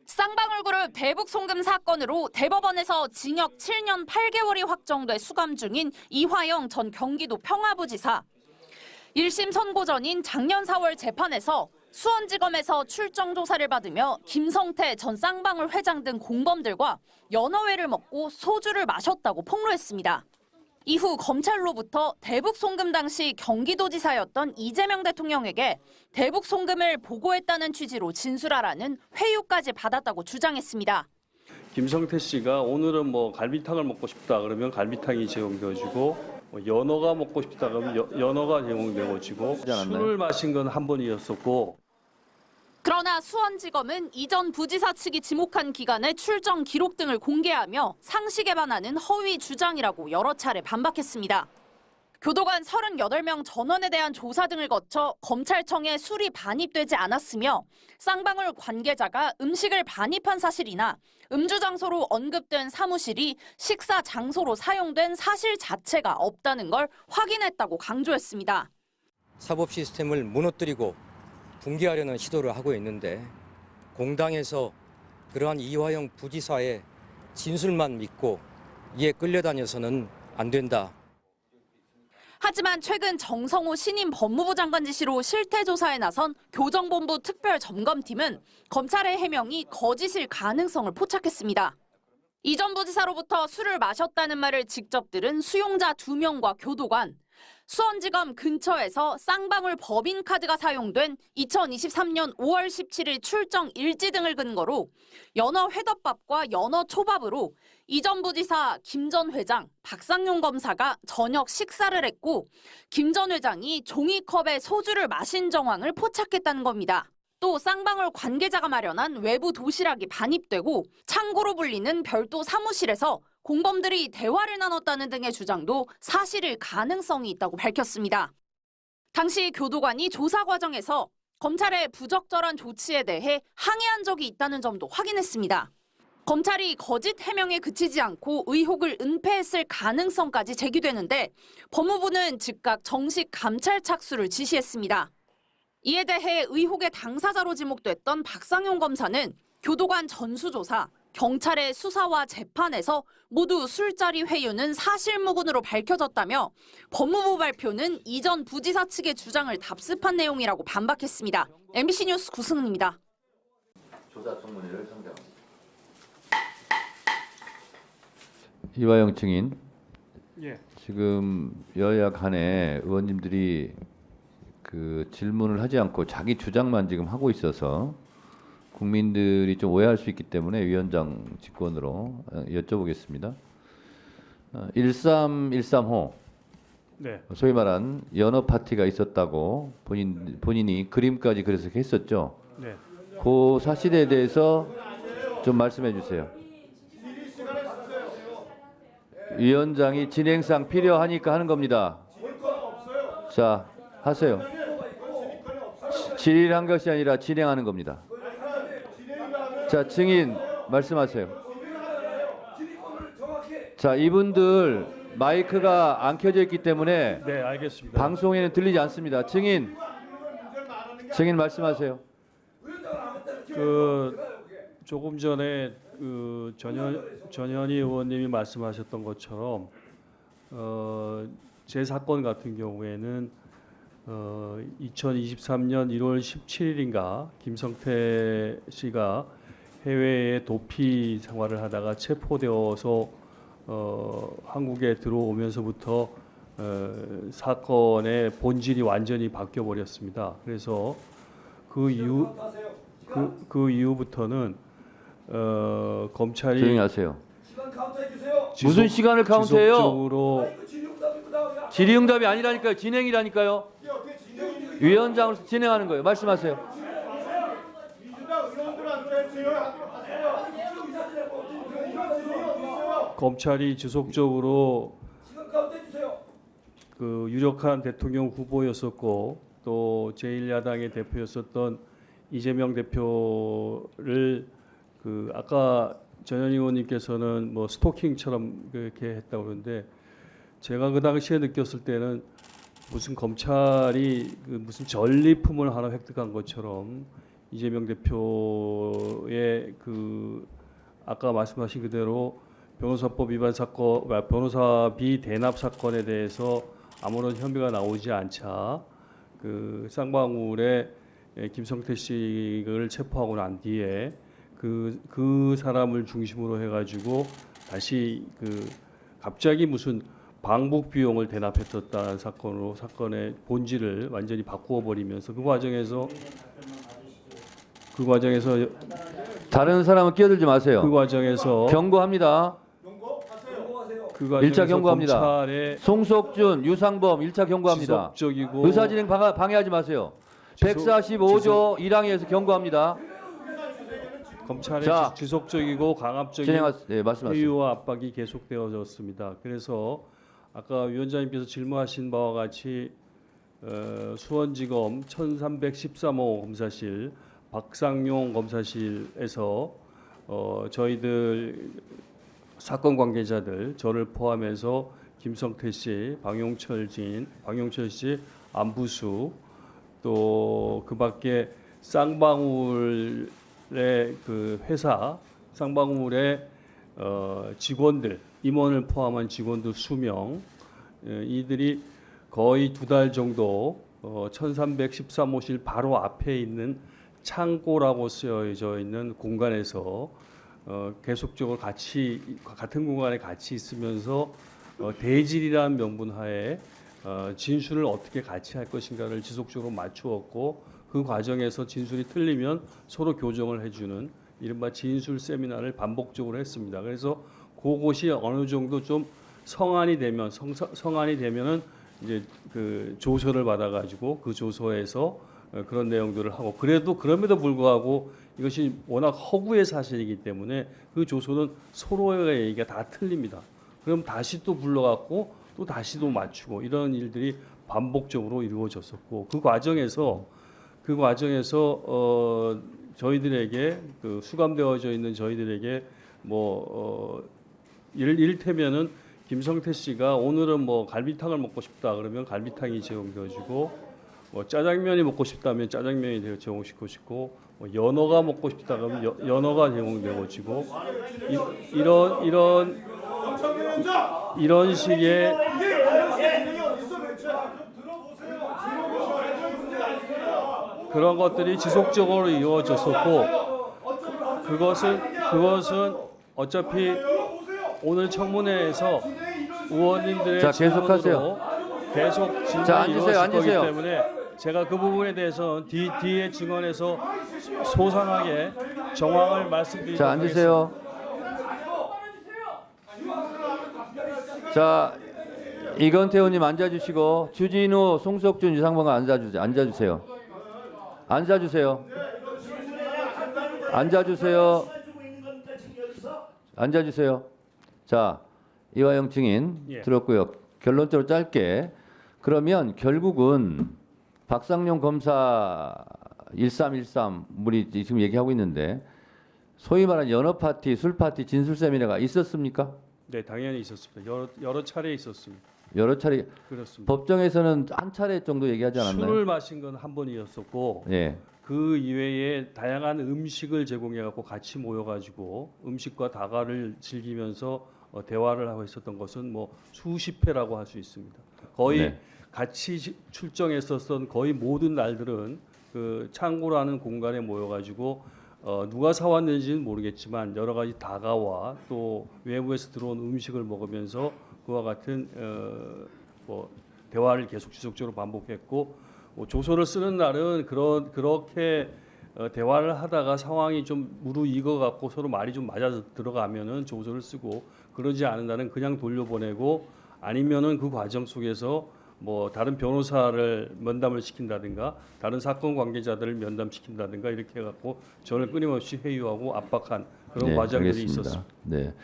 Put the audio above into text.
쌍방울그룹 대북송금 사건으로 대법원에서 징역 7년 8개월이 확정돼 수감 중인 이화영 전 경기도 평화부지사. 1심 선고 전인 작년 4월 재판에서 수원지검에서 출정 조사를 받으며 김성태 전 쌍방울 회장 등 공범들과 연어회를 먹고 소주를 마셨다고 폭로했습니다. 이후 검찰로부터 대북송금 당시 경기도지사였던 이재명 대통령에게 대북송금을 보고했다는 취지로 진술하라는 회유까지 받았다고 주장했습니다. 김성태 씨가 오늘은 갈비탕을 먹고 싶다 그러면 갈비탕이 제공되어지고 연어가 먹고 싶다 그러면 연어가 제공되어지고 술을 마신 건 한 번이었었고. 그러나 수원지검은 이전 부지사 측이 지목한 기간의 출정 기록 등을 공개하며 상식에 반하는 허위 주장이라고 여러 차례 반박했습니다. 교도관 38명 전원에 대한 조사 등을 거쳐 검찰청에 술이 반입되지 않았으며 쌍방울 관계자가 음식을 반입한 사실이나 음주 장소로 언급된 사무실이 식사 장소로 사용된 사실 자체가 없다는 걸 확인했다고 강조했습니다. 사법 시스템을 무너뜨리고 붕괴하려는 시도를 하고 있는데 공당에서 그러한 이화영 부지사의 진술만 믿고 이에 끌려다녀서는 안 된다. 하지만 최근 정성호 신임 법무부 장관 지시로 실태조사에 나선 교정본부 특별점검팀은 검찰의 해명이 거짓일 가능성을 포착했습니다. 이 전 부지사로부터 술을 마셨다는 말을 직접 들은 수용자 2명과 교도관, 수원지검 근처에서 쌍방울 법인카드가 사용된 2023년 5월 17일 출정 일지 등을 근거로 연어 회덮밥과 연어 초밥으로 이 전 부지사 김 전 회장, 박상용 검사가 저녁 식사를 했고 김 전 회장이 종이컵에 소주를 마신 정황을 포착했다는 겁니다. 또 쌍방울 관계자가 마련한 외부 도시락이 반입되고 창고로 불리는 별도 사무실에서 공범들이 대화를 나눴다는 등의 주장도 사실일 가능성이 있다고 밝혔습니다. 당시 교도관이 조사 과정에서 검찰의 부적절한 조치에 대해 항의한 적이 있다는 점도 확인했습니다. 검찰이 거짓 해명에 그치지 않고 의혹을 은폐했을 가능성까지 제기되는데 법무부는 즉각 정식 감찰 착수를 지시했습니다. 이에 대해 의혹의 당사자로 지목됐던 박상용 검사는 교도관 전수조사, 경찰의 수사와 재판에서 모두 술자리 회유는 사실무근으로 밝혀졌다며 법무부 발표는 이전 부지사 측의 주장을 답습한 내용이라고 반박했습니다. MBC 뉴스 구승은입니다. 조사 청문회를 선정합니다. 이화영 증인, 예. 지금 여야 간에 의원님들이 그 질문을 하지 않고 자기 주장만 지금 하고 있어서 국민들이 좀 오해할 수 있기 때문에 위원장 직권으로 여쭤보겠습니다. 1313호, 네. 소위 말한 연어 파티가 있었다고 본인이 그림까지 그래서 했었죠. 네. 그 사실에 대해서 좀 말씀해 주세요. 위원장이 진행상 필요하니까 하는 겁니다. 자, 하세요. 질의한 것이 아니라 진행하는 겁니다. 자, 증인 말씀하세요. 자, 이분들 마이크가 안 켜져 있기 때문에 네, 알겠습니다. 방송에는 들리지 않습니다. 증인 말씀하세요. 조금 전에 전현희 의원님이 말씀하셨던 것처럼 제 사건 같은 경우에는 2023년 1월 17일인가 김성태 씨가 해외에 도피 생활을 하다가 체포되어서 한국에 들어오면서부터 사건의 본질이 완전히 바뀌어 버렸습니다. 그래서 그 이후부터는 검찰이 조용히 하세요. 무슨 시간을 카운트해요? 지속적으로 질의응답이 아니라니까요. 진행이라니까요. 위원장으로서 진행하는 거예요. 말씀하세요. 검찰이 지속적으로 그 유력한 대통령 후보였었고 또 제1야당의 대표였었던 이재명 대표를 그 아까 전현희 의원님께서는 스토킹처럼 그렇게 했다고 그러는데 제가 그 당시에 느꼈을 때는 무슨 검찰이 무슨 전리품을 하나 획득한 것처럼 이재명 대표의 이게 그 아까 말씀하신 그대로 변호사법 위반 사건, 변호사비 대납 사건에 대해서 아무런 혐의가 나오지 않자 그 쌍방울의 김성태 씨를 체포하고 난 뒤에 그 사람을 중심으로 해가지고 다시 그 갑자기 무슨 방북 비용을 대납했었다는 사건으로 사건의 본질을 완전히 바꾸어 버리면서 그 과정에서 다른 사람은 끼어들지 마세요. 그 과정에서 경고합니다. 그 1차 경고합니다. 검찰의 송석준, 유상범 1차 경고합니다. 지속적이고 의사진행 방해하지 마세요. 145조 1항에서 경고합니다. 검찰의 자, 지속적이고 강압적인 네, 말씀하세요. 회유와 압박이 계속되어졌습니다. 그래서 아까 위원장님께서 질문하신 바와 같이 수원지검 1313호 검사실 박상용 검사실에서 저희들 사건 관계자들 저를 포함해서 김성태 씨, 방용철 씨, 안부수 또 그밖에 쌍방울의 그 회사 쌍방울의 직원들 임원을 포함한 직원들 수명 이들이 거의 2달 정도 1313호실 바로 앞에 있는 창고라고 쓰여져 있는 공간에서 계속적으로 같은 공간에 같이 있으면서 대질이라는 명분하에 진술을 어떻게 같이 할 것인가를 지속적으로 맞추었고 그 과정에서 진술이 틀리면 서로 교정을 해주는 이른바 진술 세미나를 반복적으로 했습니다. 그래서 그것이 어느 정도 좀 성안이 되면은 이제 그 조서를 받아가지고 그 조서에서 그런 내용들을 하고 그럼에도 불구하고 이것이 워낙 허구의 사실이기 때문에 그 조서는 서로의 얘기가 다 틀립니다. 그럼 다시 또 불러갖고 또 다시 또 맞추고 이런 일들이 반복적으로 이루어졌었고 그 과정에서 저희들에게 그 수감되어져 있는 저희들에게 이를테면은 김성태 씨가 오늘은 뭐 갈비탕을 먹고 싶다 그러면 갈비탕이 제공되어지고 뭐 짜장면이 먹고 싶다면 짜장면이 제공시키고 싶고 뭐 연어가 먹고 싶다 그러면 연어가 제공되어지고 이런 식의 그런 것들이 지속적으로 이루어졌었고 그것은 어차피 오늘 청문회에서 의원님들의 자, 계속하세요. 질문으로 계속 질문이 이루어질 거기 때문에 제가 그 부분에 대해서 뒤에 증언에서 소상하게 정황을 말씀드리도록 자, 앉으세요. 자, 이건태 의원님 앉아주시고 주진우, 송석준, 유상범 앉아주세요. 앉아주세요. 자, 이화영 증인 들었고요. 결론적으로 짧게 그러면 결국은 박상용 검사 1313 우리 지금 얘기하고 있는데 소위 말하는 연어 파티, 술 파티, 진술 세미나가 있었습니까? 네, 당연히 있었습니다. 여러 차례 있었습니다. 여러 차례. 그렇습니다. 법정에서는 한 차례 정도 얘기하지 않았나요? 술을 마신 건 한 번이었었고 예. 그 이외에 다양한 음식을 제공해 갖고 같이 모여 가지고 음식과 다과를 즐기면서 대화를 하고 있었던 것은 뭐 수십 회라고 할 수 있습니다. 거의 네. 같이 출정했었던 거의 모든 날들은 그 창고라는 공간에 모여 가지고 누가 사왔는지는 모르겠지만 여러 가지 다과와 또 외부에서 들어온 음식을 먹으면서 그와 같은 대화를 계속 지속적으로 반복했고 조서를 쓰는 날은 그렇게 대화를 하다가 상황이 좀 무르익어 갖고 서로 말이 좀 맞아 들어가면은 조서를 쓰고 그러지 않은 날은 그냥 돌려보내고 아니면은 그 과정 속에서 뭐 다른 변호사를 면담을 시킨다든가 다른 사건 관계자들을 면담시킨다든가 이렇게 해갖고 저를 끊임없이 회유하고 압박한 그런 네, 과정들이 알겠습니다. 있었습니다. 네.